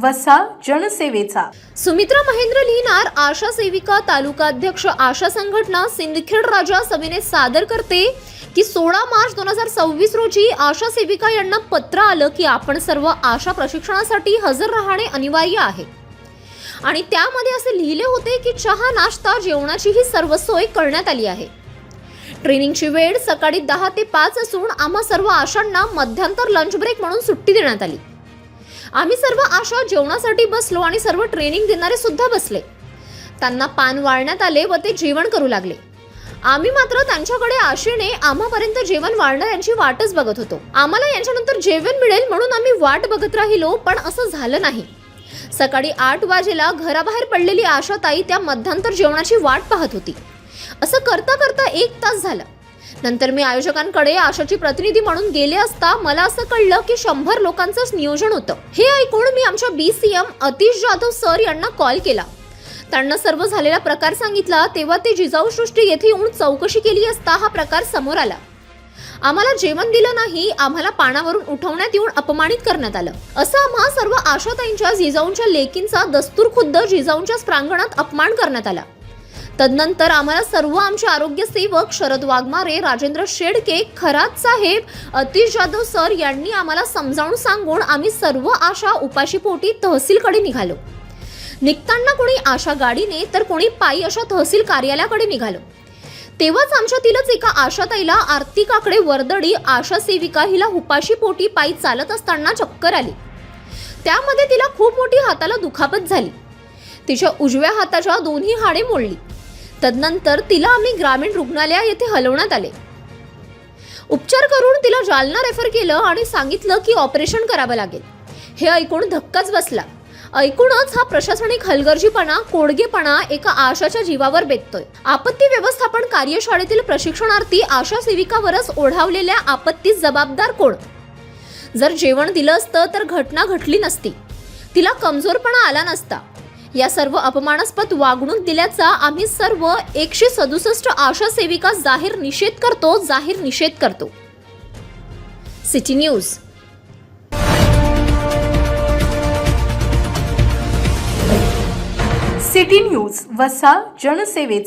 वसा जनसेवेचा. सुमित्रा महेंद्र लिहिणार आशा सेविका तालुका अध्यक्ष आशा संघटना सिंदखेड राजा सभेने सादर करते की 16 मार्च 2026 रोजी आशा सेविका यांना पत्र आलं की आपण सर्व आशा प्रशिक्षणासाठी हजर राहणे अनिवार्य आहे आणि त्यामध्ये असे लिहिले होते की चहा नाश्ता जेवणाची ही सर्व सोय करण्यात आली आहे. ट्रेनिंगची वेळ सकाळी 10 ते 5 असून आम्हा सर्व आशांना मध्यांतर लंच ब्रेक म्हणून सुट्टी देण्यात आली. आम्ही सर्व आशा जेवणासाठी बसलो आणि सर्व ट्रेनिंग देणारे सुद्धा बसले. त्यांना पान वाढण्यात आले व ते जेवण करू लागले. आम्ही मात्र त्यांच्याकडे आशेने आम्हापर्यंत जेवण वाढणं यांची वाटच बघत होतो. आम्हाला यांच्यानंतर जेवण मिळेल म्हणून आम्ही वाट बघत राहिलो, पण असं झालं नाही. सकाळी 8 वाजेला घराबाहेर पडलेली आशाताई त्या मध्यांतर जेवणाची वाट पाहत होती. असं करता करता 1 तास झाला. नंतर मी आयोजकांकडे आशाची प्रतिनिधी म्हणून गेले असता मला असं कळलं की 100 लोकांचंच नियोजन होतं. हे ऐकून मी आमच्या BCM अतिश जाधव सर यांना कॉल केला. त्यांना सर्व झालेला प्रकार सांगितला. तेव्हा ते जिजाऊ सृष्टी येथे येऊन चौकशी केली असता हा प्रकार समोर आला. आम्हाला जेवण दिलं नाही, आम्हाला पानावरून उठवण्यात येऊन अपमानित करण्यात आलं. असं आम्हा सर्व आशाताईंच्या जिजाऊंच्या लेकींचा दस्तूर खुद्द जिजाऊंच्या प्रांगणात अपमान करण्यात आला. तदनंतर आम्हाला सर्व आमचे आरोग्य सेवक शरद वाघमारे, राजेंद्र शेडके, खरात साहेब, अतिश जाधव सर यांनी आम्हाला समजावून सांगून आम्ही सर्व आशा उपाशीपोटी तहसीलकडे निघालो. निघताना कोणी आशा गाडीने तर कोणी पायी अशा तहसील कार्यालयाकडे निघालो. तेव्हाच आमच्यातीलच एका आशाताईला आरती काकडे वर्दडी आशा सेविका हिला उपाशीपोटी पायी चालत असताना चक्कर आली. त्यामध्ये तिला खूप मोठी हाताला दुखापत झाली. तिच्या उजव्या हाताच्या दोन्ही हाडे मोडली. तदनंतर तिला आम्ही ग्रामीण रुग्णालय येथे हलवण्यात आले. उपचार करून तिला जालना रेफर केलं आणि सांगितलं की ऑपरेशन करावं लागेल. हे ऐकून धक्काच बसला. ऐकूनच हा प्रशासनिक हलगर्जीपणा, कोडगेपणा एका आशाच्या जीवावर बेततोय. आपत्ती व्यवस्थापन कार्यशाळेतील प्रशिक्षणार्थी आशा सेविकावरच ओढावलेल्या आपत्तीस जबाबदार कोण? जर जेवण दिलं असतं तर घटना घडली नसती, तिला कमजोरपणा आला नसता. या सर्व अपमानास्पद वागणूक दिल्याचा आम्ही सर्व 167 आशा सेविका जाहीर निषेध करतो. City news. सिटी न्यूज वसा जनसेवेचा.